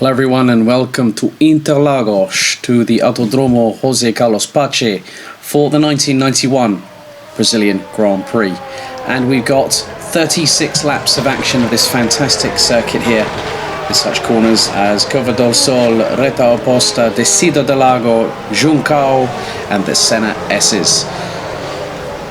Hello everyone and welcome to Interlagos, to the Autodromo José Carlos Pache for the 1991 Brazilian Grand Prix. And we've got 36 laps of action of this fantastic circuit here, with such corners as Curva del Sol, Reta Oposta, Descida del Lago, Juncao and the Senna S's.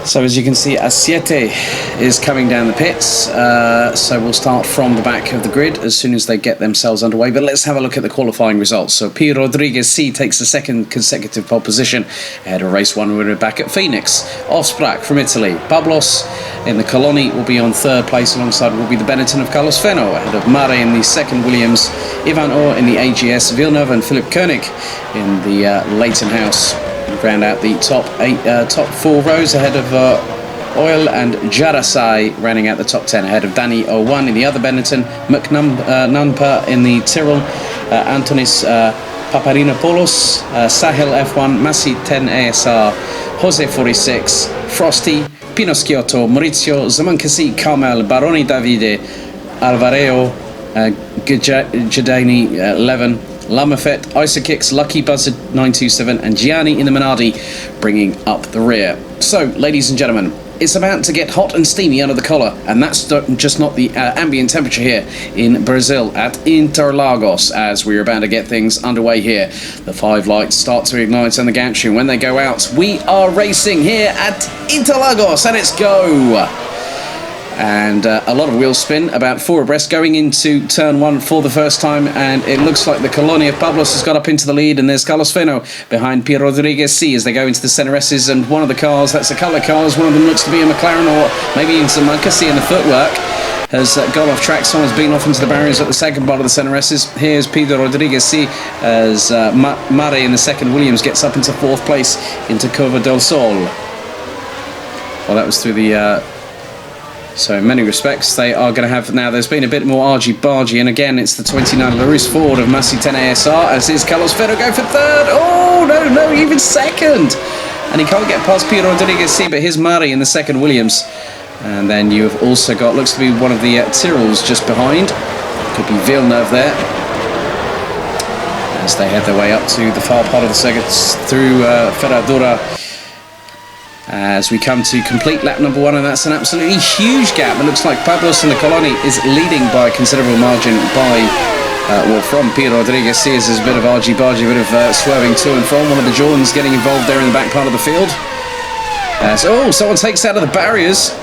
So as you can see, Asiete is coming down the pits, so we'll start from the back of the grid as soon as they get themselves underway. But let's have a look at the qualifying results. So P. Rodriguez C takes the second consecutive pole position ahead of race one. We're back at Phoenix. Osprac from Italy. Pablos in the Coloni will be on third place, alongside will be the Benetton of Carlos Feno, ahead of Mare in the second Williams, Ivan Orr in the AGS, Villeneuve and Philip Koenig in the Leighton House. Round out the top four rows ahead of Oil and Jarasai, rounding out the top 10 ahead of Danny 01 in the other Benetton, McNumpa in the Tyrrell, Antonis Paparinopoulos, Sahil F1, Massi 10 ASR, Jose 46, Frosty, Pino Schiotto, Maurizio Zamankasi, Carmel, Baroni Davide, Alvareo, Giardini 11, Lamafet, Isokicks, Lucky Buzzard 927 and Gianni in the Minardi bringing up the rear. So, ladies and gentlemen, it's about to get hot and steamy under the collar, and that's just not the ambient temperature here in Brazil at Interlagos, as we're about to get things underway here. The 5 lights start to ignite on the gantry, and when they go out, we are racing here at Interlagos, and it's go! And a lot of wheel spin, about 4 abreast, going into turn 1 for the first time, and it looks like the Coloni of Pablos has got up into the lead, and there's Carlos Feno behind P. Rodriguez C as they go into the Senna S's, and one of the cars, that's a colour of cars, one of them looks to be a McLaren or maybe even some Mancasi in the footwork, has gone off track. Someone's been off into the barriers at the second part of the Senna S's. Here's Pedro Rodriguez C as Mare in the second Williams gets up into 4th place into Curva del Sol. Well, that was through the... So in many respects, they are going to have... Now, there's been a bit more argy-bargy, and again, it's the 29 LaRousse Ford of Massi 10 ASR, as is Carlos Feno going for third. Oh, no, even second. And he can't get past Pedro Rodriguez C, but here's Mari in the second Williams. And then you've also got, looks to be one of the Tyrrells just behind. Could be Villeneuve there, as they head their way up to the far part of the circuit through Ferradura. As we come to complete lap number 1, and that's an absolutely huge gap. It looks like Pablos in the Coloni is leading by a considerable margin from P. Rodriguez C. There's a bit of argy-bargy, a bit of swerving to and from. One of the Jordans getting involved there in the back part of the field. So someone takes out of the barriers.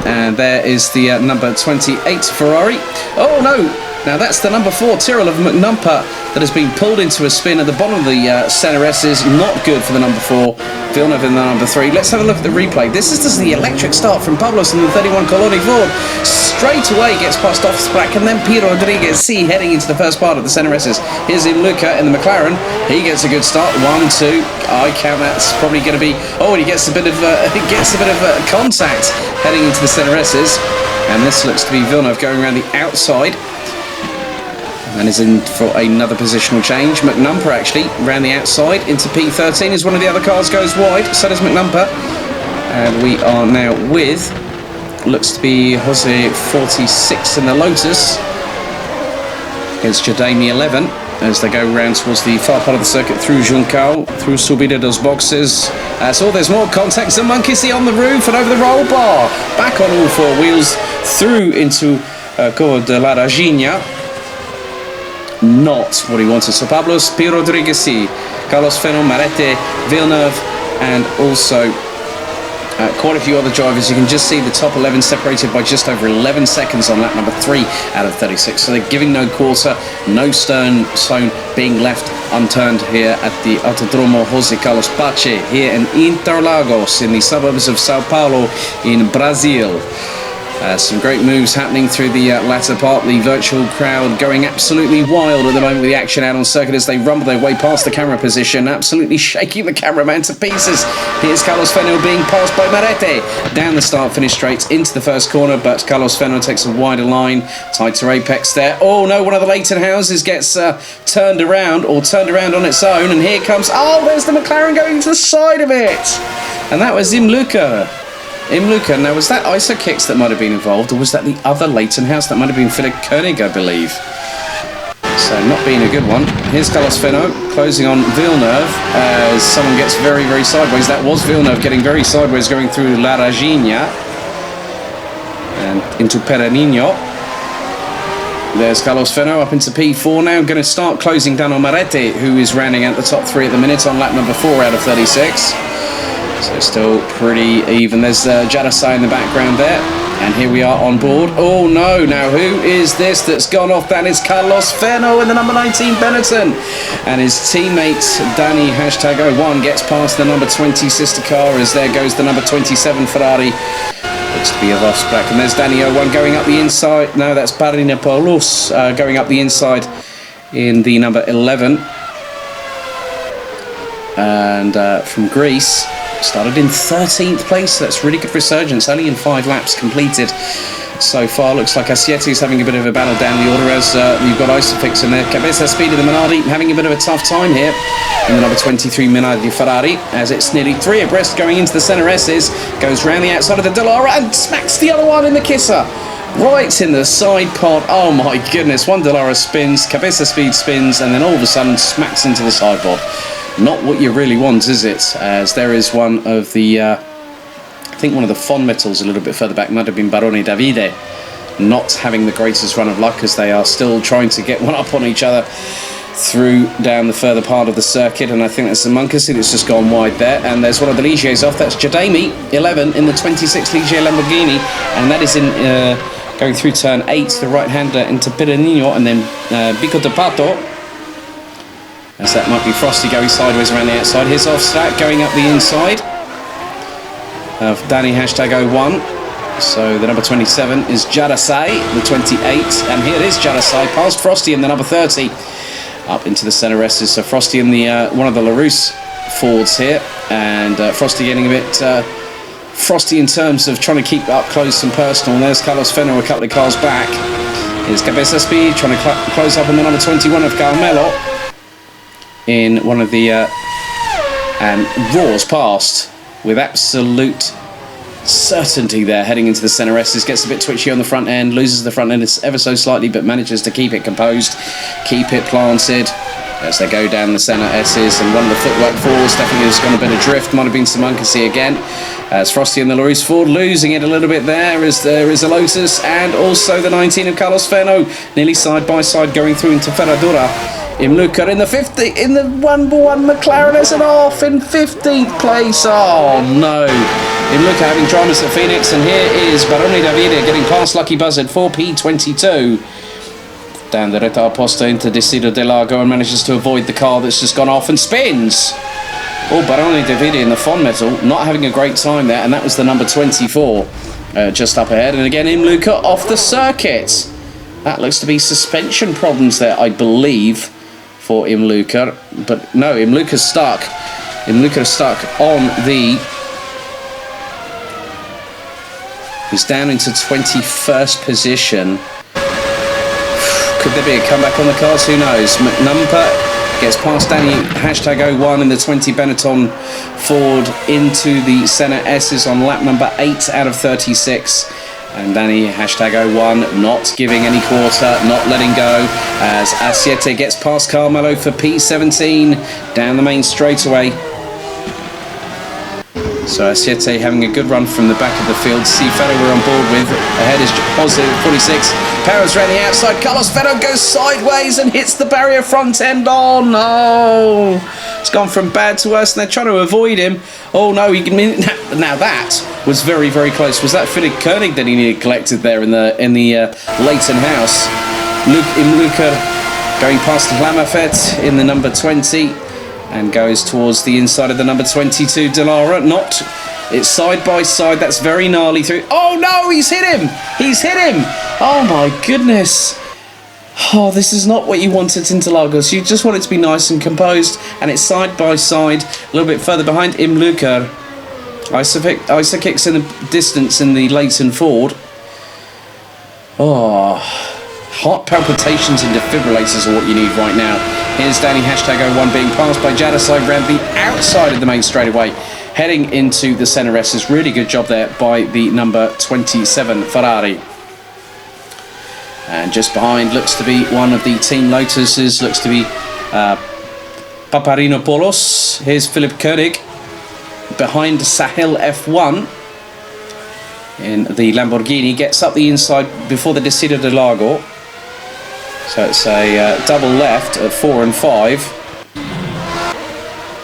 And there is the number 28 Ferrari. Oh no! Now that's the number 4 Tyrrell of McNumpa that has been pulled into a spin at the bottom of the Senna S's. Not good for the number 4. Villeneuve in the number 3. Let's have a look at the replay. This is the electric start from Pablos in the 31 Coloni Ford. Straight away gets past Osprac, and then Pedro Rodriguez C heading into the first part of the Senna S's. Here's Luca in the McLaren. He gets a good start. 1, 2. I count that's probably going to be... Oh, and he gets a bit of contact heading into the Senna S's. And this looks to be Villeneuve going around the outside. And is in for another positional change. McNumpa actually ran the outside into P13 as one of the other cars goes wide. So does McNumpa. And we are now with, looks to be Jose 46 in the Lotus against Jadami 11 as they go round towards the far part of the circuit through Juncao, through Subida dos Boxes. So there's more contact. Zamankisi on the roof and over the roll bar. Back on all 4 wheels through into Curva de la Regina. Not what he wanted. So Pablos, P. Rodriguez C, Carlos Feno, Marete, Villeneuve, and also quite a few other drivers. You can just see the top 11 separated by just over 11 seconds on lap number 3 out of 36. So they're giving no quarter, no stone being left unturned here at the Autodromo José Carlos Pache here in Interlagos in the suburbs of Sao Paulo in Brazil. Some great moves happening through the latter part. The virtual crowd going absolutely wild at the moment with the action out on circuit as they rumble their way past the camera position, absolutely shaking the cameraman to pieces. Here's Carlos Feno being passed by Marete. Down the start-finish straight into the first corner, but Carlos Feno takes a wider line, tight to apex there. Oh no, one of the Leighton houses gets turned around on its own, and here comes, there's the McLaren going to the side of it. And that was Imluka. Now, was that Isokicks that might have been involved, or was that the other Leighton house? That might have been Philip Koenig, I believe. So not being a good one. Here's Carlos Fenno closing on Villeneuve as someone gets very, very sideways. That was Villeneuve getting very sideways going through La Regina and into Peranino. There's Carlos Fenno up into P4 now. Going to start closing down on Marete, who is rounding out the top 3 at the minute on lap number 4 out of 36. So still pretty even. There's Jadasai in the background there. And here we are on board. Oh no, now who is this that's gone off? That is Carlos Fenno in the number 19 Benetton. And his teammate Danny #01 gets past the number 20 sister car as there goes the number 27 Ferrari. Looks to be a Vosblack. And there's Danny 01 going up the inside. No, that's Barina Paulus going up the inside in the number 11. And from Greece. Started in 13th place. That's really good resurgence. Only in 5 laps completed so far. Looks like Asieti is having a bit of a battle down the order as you've got Isofix in there. Cabeza Speed of the Minardi having a bit of a tough time here in the number 23 Minardi Ferrari as it's nearly 3 abreast going into the centre S's. Goes round the outside of the Dallara and smacks the other one in the kisser. Right in the side pod. Oh my goodness. One Dallara spins, Cabeza Speed spins, and then all of a sudden smacks into the side pod. Not what you really want, is it? As there is one of the, I think one of the Fon metals a little bit further back might have been Barone Davide, not having the greatest run of luck as they are still trying to get one up on each other through down the further part of the circuit. And I think that's the Moncasi that's just gone wide there. And there's one of the Ligiers off. That's Jadami, 11, in the 26 Ligier Lamborghini. And that is in going through turn 8, the right-hander into Piranino and then Bico de Pato. As that might be Frosty going sideways around the outside. Here's Offstack going up the inside of Danny #01. So the number 27 is Jadasai, the 28. And here it is Jadasai past Frosty in the number 30. Up into the centre S's. So Frosty in the one of the LaRousse Fords here. And Frosty getting a bit frosty in terms of trying to keep up close and personal. And there's Carlos Fenno a couple of cars back. Here's Cabeza Speed trying to close up on the number 21 of Carmelo. In one of the and roars past with absolute certainty there heading into the centre S's. Gets a bit twitchy on the front end, loses the front end ever so slightly, but manages to keep it composed, keep it planted as they go down the centre S's. And one of the footwork falls definitely has gone a bit of drift. Might have been some Moncasi again as Frosty and the LaRousse Ford losing it a little bit there as there is a Lotus and also the 19 of Carlos Fenno nearly side by side going through into Ferradura. Imluka in the 50, in the 1-1 McLaren is off in 15th place. Oh no. Imluka having dramas at Phoenix, and here is Barone Davide getting past Lucky Buzz at 4P22. Down the Reta Apposta into Decido De Lago and manages to avoid the car that's just gone off and spins. Oh, Barone Davide in the Fon Metal not having a great time there, and that was the number 24 just up ahead. And again, Imluka off the circuit. That looks to be suspension problems there, I believe, for Imluka, but no, Imluka's stuck. Imluka's stuck on the. He's down into 21st position. Could there be a comeback on the cards? Who knows? McNumpa gets past Danny #01 in the 20 Benetton Ford into the centre S's on lap number 8 out of 36. And Danny #01 not giving any quarter, not letting go as Asiete gets past Carmelo for P17 down the main straightaway. So Asiete having a good run from the back of the field. See Fenno we're on board with. Ahead is positive 46. Powers around the outside. Carlos Fenno goes sideways and hits the barrier front end. Oh no! It's gone from bad to worse and they're trying to avoid him. Oh no, he can. Now that was very, very close. Was that Philip Koenig that he needed collected there in the Leighton house? Luca going past Lamafet in the number 20 and goes towards the inside of the number 22 Delara. Not, it's side by side. That's very gnarly through. Oh no, he's hit him. He's hit him. Oh my goodness. Oh, this is not what you want at Interlagos. You just want it to be nice and composed, and it's side by side, a little bit further behind Imluka. Isa kicks in the distance in the Leighton Ford. Oh, heart palpitations and defibrillators are what you need right now. Here's Danny #01 being passed by Jadasai round the outside of the main straightaway, heading into the centre S's. Really good job there by the number 27 Ferrari. And just behind looks to be one of the Team Lotuses, looks to be Paparinopoulos. Here's Philip Koenig behind Sahel F1 in the Lamborghini. Gets up the inside before the Desida del Lago. So it's a double left at 4 and 5.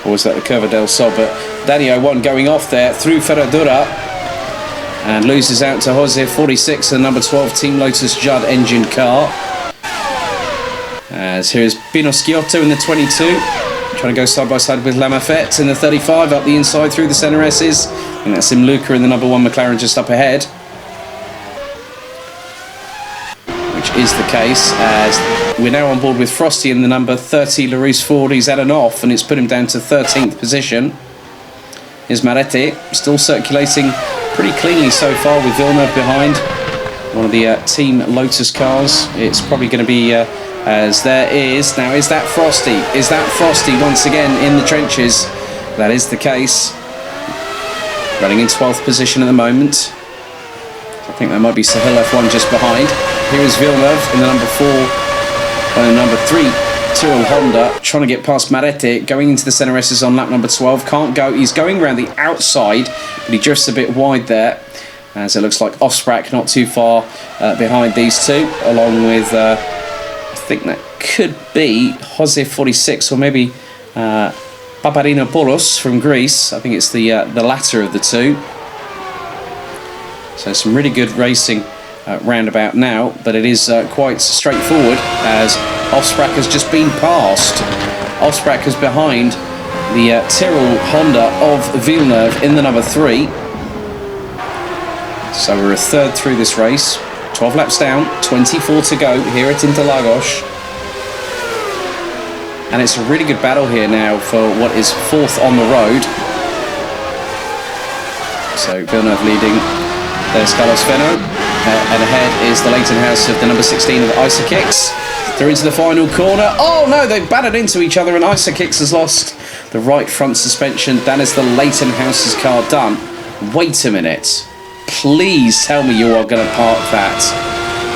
Or was that the Curva del Sol? But Danny 01 going off there through Ferradura and loses out to Jose 46, the number 12 Team Lotus Judd engine car. As here is Pino Schiotto in the 22, trying to go side by side with Lamafette in the 35, up the inside through the centre S's. And that's Imluka in the number 1 McLaren just up ahead. Which is the case, as we're now on board with Frosty in the number 30 Larousse Ford. He's had an off and it's put him down to 13th position. Here's Marete, still circulating pretty cleanly so far with Villeneuve behind. One of the Team Lotus cars. It's probably going to be, as there is, now is that Frosty? Is that Frosty once again in the trenches? That is the case. Running in 12th position at the moment. I think that might be Sahel F1 just behind. Here is Villeneuve in the number 4 and the number 3. Tyrrell Honda trying to get past Marete, going into the centre S's on lap number 12. Can't go. He's going around the outside, but he drifts a bit wide there. As it looks like Offsprack not too far behind these two, along with I think that could be Jose 46 or maybe Paparinopoulos from Greece. I think it's the latter of the two. So some really good racing roundabout now, but it is quite straightforward as Offsprack has just been passed. Offsprack is behind the Tyrrell Honda of Villeneuve in the number 3. So we're a third through this race. 12 laps down, 24 to go here at Interlagos. And it's a really good battle here now for what is 4th on the road. So Villeneuve leading. There's Carlos Feno. And ahead is the Leighton House of the number 16 of Isakix. They're into the final corner. Oh no, they've battered into each other and Isakix has lost the right front suspension. That is the Leighton House's car done. Wait a minute. Please tell me you are going to park that.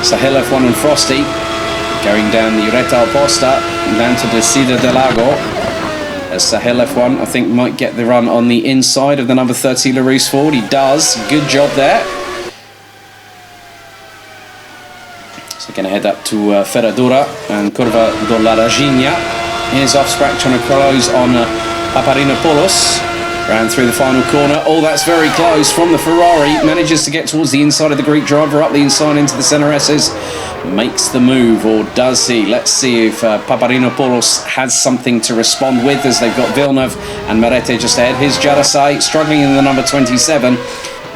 Sahel F1 and Frosty going down the Reta Oposta down to the Desida del Lago. As Sahel F1 I think might get the run on the inside of the number 30 Larousse Ford. He does. Good job there. So going to head up to Ferradura and Curva della Regina. Here's Offsprack trying to close on Paparinopoulos. Ran through the final corner. Oh, that's very close from the Ferrari. Manages to get towards the inside of the Greek driver, up the inside into the centre S's. Makes the move, or does he? Let's see if Paparinopoulos has something to respond with, as they've got Villeneuve and Marete just ahead. Here's Jarasai struggling in the number 27.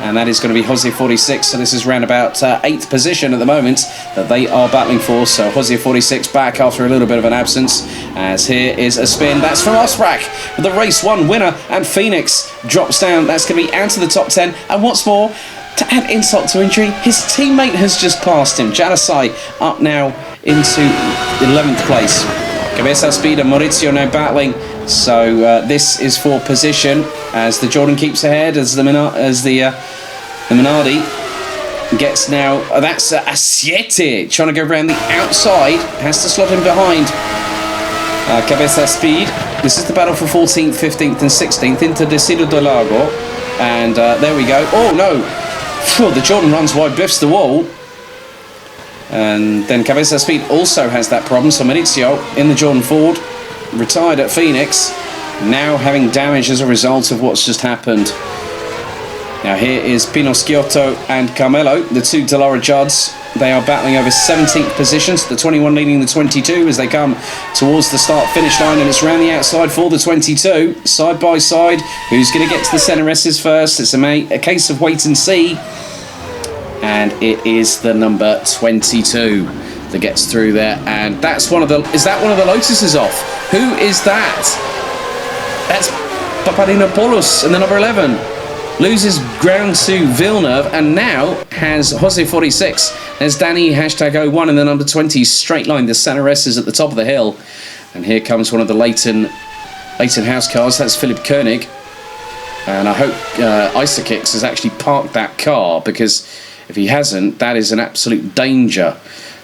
And that is going to be Jose 46. So this is round about 8th position at the moment that they are battling for. So Jose 46 back after a little bit of an absence. As here is a spin. That's from Offsprack, the race 1 winner. And Phoenix drops down. That's going to be out of the top 10. And what's more, to add insult to injury, his teammate has just passed him. Jarasai up now into 11th place. Cabeza Speed and Maurizio now battling. So this is for position as the Jordan keeps ahead, as the Minardi gets now. That's Asiete trying to go around the outside, has to slot him behind Cabeza Speed. This is the battle for 14th, 15th, and 16th into Desida del Lago, and there we go. Oh no! Phew, the Jordan runs wide, biffs the wall. And then Cabeza Speed also has that problem. So Maurizio in the Jordan Ford, retired at Phoenix, now having damage as a result of what's just happened. Now here is Pino Schiotto and Carmelo, the two Dallara Judds. They are battling over 17th positions, the 21 leading the 22 as they come towards the start-finish line, and it's round the outside for the 22, side by side. Who's going to get to the centre S's first? It's a case of wait and see. And it is the number 22 that gets through there, and that's one of the. Is that one of the Lotuses off? Who is that? That's Paparinopoulos in the number 11. Loses ground to Villeneuve, and now has Jose 46. There's Danny #01 in the number 20, straight line. The Santa S's at the top of the hill, and here comes one of the Leighton House cars. That's Philip Koenig, and I hope Isakix has actually parked that car, because if he hasn't, that is an absolute danger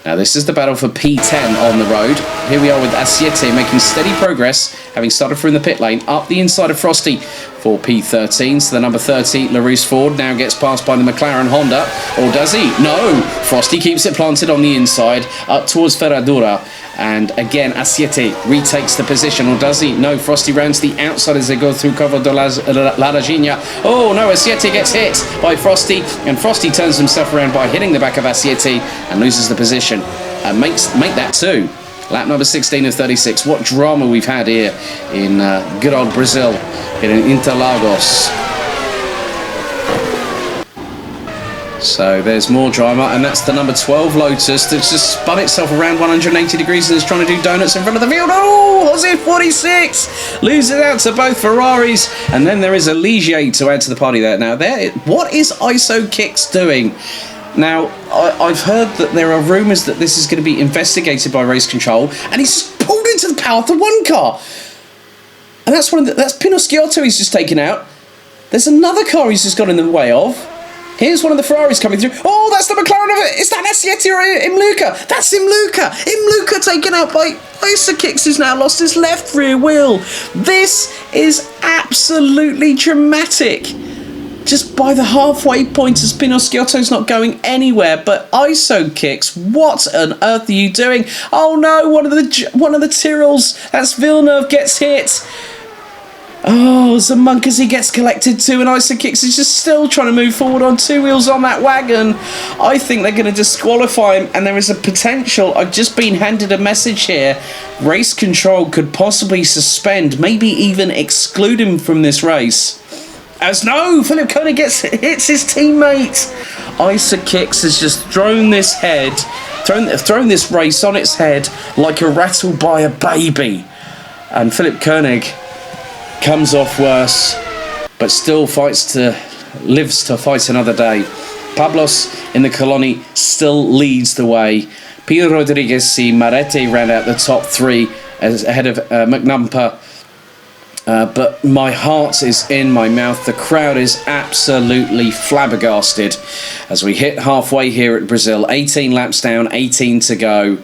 Now this is the battle for P10 on the road. Here we are with A7 making steady progress, having started through in the pit lane, up the inside of Frosty for P13. So the number 30, LaRousse Ford, now gets passed by the McLaren Honda. Or does he? No! Frosty keeps it planted on the inside, up towards Ferradura. And again, A7 retakes the position, or does he? No, Frosty rounds the outside as they go through Covo de la Regina. Oh no, A7 gets hit by Frosty, and Frosty turns himself around by hitting the back of A7 and loses the position. And make that 2. Lap number 16 of 36. What drama we've had here in good old Brazil, in Interlagos. So there's more drama, and that's the number 12 Lotus that's just spun itself around 180 degrees and is trying to do donuts in front of the field. Oh, Jose 46 loses out to both Ferraris, and then there is a Ligier to add to the party there. Now, what is ISO Kicks doing? Now, I've heard that there are rumours that this is going to be investigated by race control, and he's just pulled into the path of one car. And that's Pino Sciotto he's just taken out. There's another car he's just got in the way of. Here's one of the Ferraris coming through. Oh, that's the McLaren of it. Is that A7 or Imluka? That's Imluka. Imluka taken out by ISO Kicks, who's now lost his left rear wheel. This is absolutely dramatic. Just by the halfway point, as Pino Sciotto's not going anywhere. But ISO Kicks, what on earth are you doing? Oh no, one of the Tyrrells, that's Villeneuve, gets hit. Oh, Zamunkasi gets collected too, and ISO Kicks is just still trying to move forward on 2 wheels on that wagon. I think they're going to disqualify him, and there is a potential. I've just been handed a message here. Race control could possibly suspend, maybe even exclude him from this race. As no, Philip Koenig hits his teammate. ISO Kicks has just thrown this race on its head like a rattle by a baby, and Philip Koenig comes off worse, but still lives to fight another day. Pablos in the Coloni still leads the way. Pio Rodriguez and Marete round out the top 3 ahead of McNumpa. But my heart is in my mouth. The crowd is absolutely flabbergasted as we hit halfway here at Brazil. 18 laps down, 18 to go.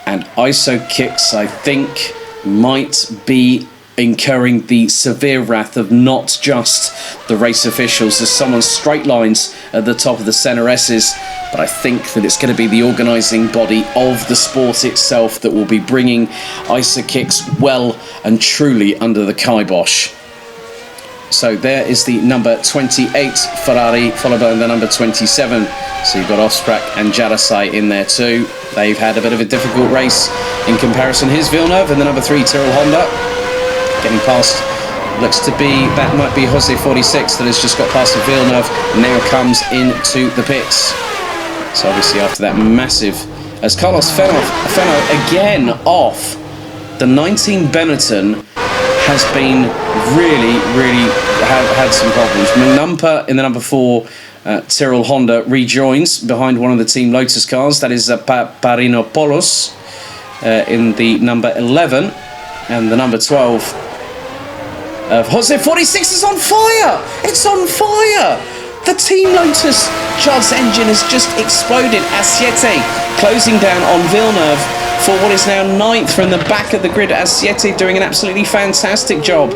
And ISO Kicks, I think, might be incurring the severe wrath of not just the race officials. There's someone straight lines at the top of the centre S's, but I think that it's going to be the organising body of the sport itself that will be bringing ISO Kicks well and truly under the kibosh. So there is the number 28 Ferrari, followed by the number 27. So you've got Offsprack and Jarasai in there too. They've had a bit of a difficult race in comparison. Here's Villeneuve and the number 3 Tyrrell Honda. Getting past, looks to be, that might be Jose 46 that has just got past the Villeneuve, now comes into the pits. So obviously after that massive, as Carlos Fenno again off, the 19 Benetton has been really had some problems. McNumpa in the number 4 Tyrrell Honda rejoins behind one of the Team Lotus cars, that is Parinopoulos in the number 11, and the number 12 Jose 46 is on fire! It's on fire! The Team Lotus Judd's engine has just exploded. A7 closing down on Villeneuve for what is now 9th from the back of the grid. A7 doing an absolutely fantastic job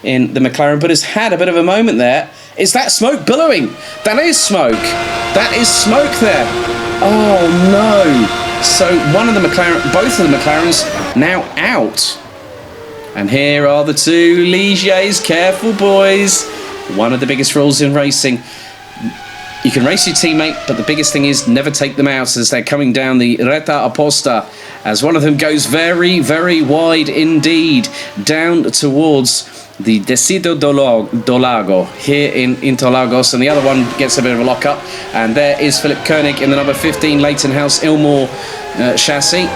in the McLaren, but has had a bit of a moment there. Is that smoke billowing? That is smoke. That is smoke there. Oh no. So both of the McLarens now out. And here are the 2 Ligiers. Careful, boys. One of the biggest rules in racing. You can race your teammate, but the biggest thing is never take them out as they're coming down the Reta Aposta, as one of them goes very wide indeed down towards the Decido do Lago here in Interlagos, and the other one gets a bit of a lock-up. And there is Philip Koenig in the number 15 Leighton House Ilmore chassis,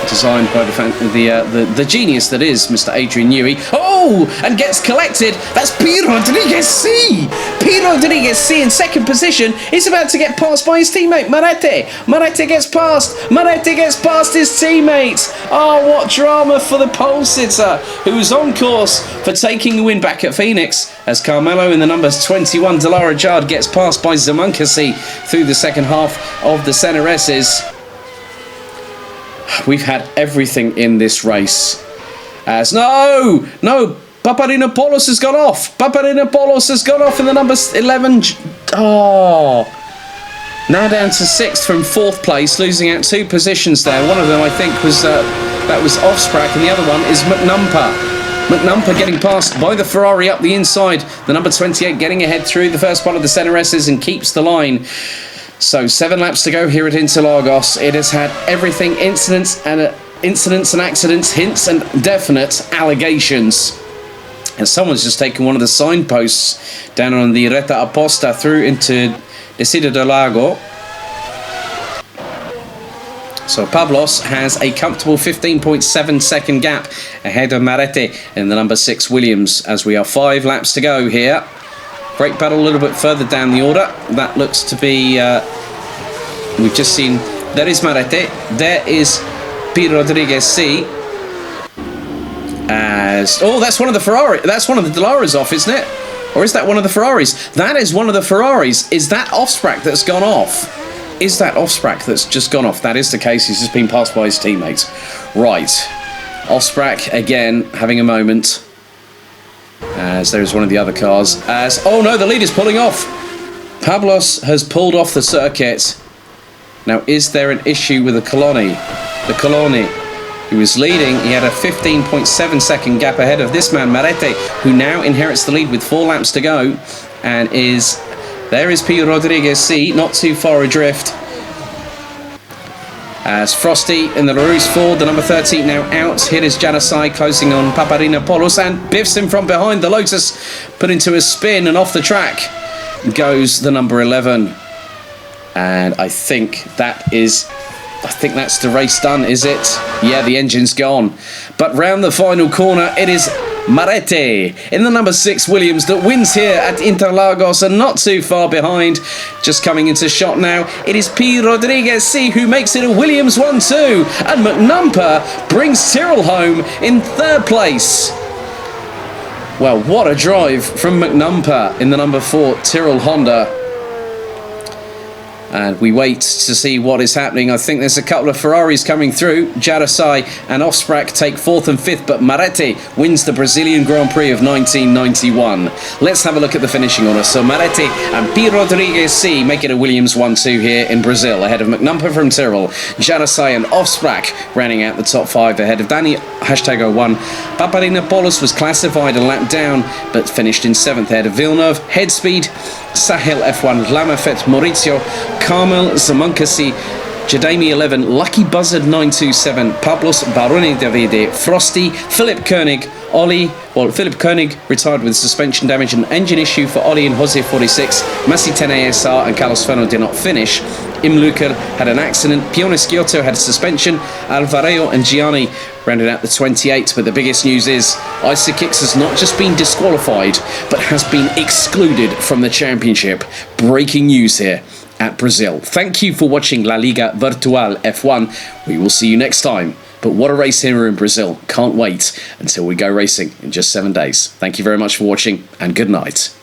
designed by the genius that is Mr. Adrian Newey. Oh, and gets collected. That's Pete Rodriguez C. Pete Rodriguez C in second position. He's about to get passed by his teammate Marete. Marete gets past. Marete gets past his teammate. Oh, what drama for the pole sitter, who's on course for taking the win back at Phoenix, as Carmelo in the numbers 21 Delara Jard gets passed by Zamunkasi through the second half of the Centre S's. We've had everything in this race. As no, Papadinopoulos has gone off. Papadinopoulos has gone off in the number 11. Oh, now down to 6th from 4th place, losing out 2 positions there. One of them, I think, was that was Offsprack, and the other one is McNumpa. McNumpa getting passed by the Ferrari up the inside. The number 28 getting ahead through the first part of the Senna S's and keeps the line. So 7 laps to go here at Interlagos. It has had everything: incidents and accidents, hints and definite allegations. And someone's just taken one of the signposts down on the Reta Aposta through into Desida del Lago. So Pablos has a comfortable 15.7 second gap ahead of Marete in the number 6 Williams, as we are 5 laps to go here. Brake battle a little bit further down the order. That looks to be... we've just seen... There is Marete. There is P. Rodriguez C. Oh, that's one of the Ferrari. That's one of the Delaras off, isn't it? Or is that one of the Ferraris? That is one of the Ferraris. Is that Offsprack that's gone off? Is that Offsprack that's just gone off? That is the case. He's just been passed by his teammates. Right. Offsprack, again, having a moment. As there is one of the other cars. As... Oh, no, the lead is pulling off. Pablos has pulled off the circuit. Now, is there an issue with the Coloni? The Coloni, who was leading, he had a 15.7 second gap ahead of this man, Marete, who now inherits the lead with 4 laps to go, and is... There is P. Rodriguez C, not too far adrift. As Frosty in the LaRousse Ford, the number 13 now out. Here is Janusai closing on Papadinopoulos and biffs him from behind. The Lotus put into a spin, and off the track goes the number 11. And I think that's the race done, is it? Yeah, the engine's gone. But round the final corner, it is Marete in the number 6 Williams that wins here at Interlagos, and not too far behind. Just coming into shot now, it is P. Rodriguez C who makes it a Williams 1-2, and McNumpa brings Tyrrell home in 3rd place. Well, what a drive from McNumpa in the number 4 Tyrrell Honda. And we wait to see what is happening. I think there's a couple of Ferraris coming through. Jarosai and Offsprack take 4th and 5th, but Marete wins the Brazilian Grand Prix of 1991. Let's have a look at the finishing order. So Marete and P. Rodriguez C make it a Williams 1-2 here in Brazil, ahead of McNumpa from Tyrrell. Jarosai and Offsprack rounding out the top 5 ahead of Danny #01. Papadinopoulos was classified a lap down, but finished in 7th ahead of Villeneuve. Head speed, Sahel F1, Lamafet, Maurizio, Carmel, Zamankasi, Jadami 11, Lucky Buzzard 927, Pablos, Baroni Davide, Frosty, Philip Koenig, Ollie. Well, Philip Koenig retired with suspension damage and engine issue for Ollie and Jose 46. Masi Tene SR and Carlos Ferno did not finish. Imluker had an accident. Pione Sciotto had a suspension. Alvareo and Gianni rounded out the 28. But the biggest news is Isakix has not just been disqualified, but has been excluded from the championship. Breaking news here at Brazil. Thank you for watching La Liga Virtual F1. We will see you next time. But what a race here in Brazil. Can't wait until we go racing in just 7 days. Thank you very much for watching, and good night.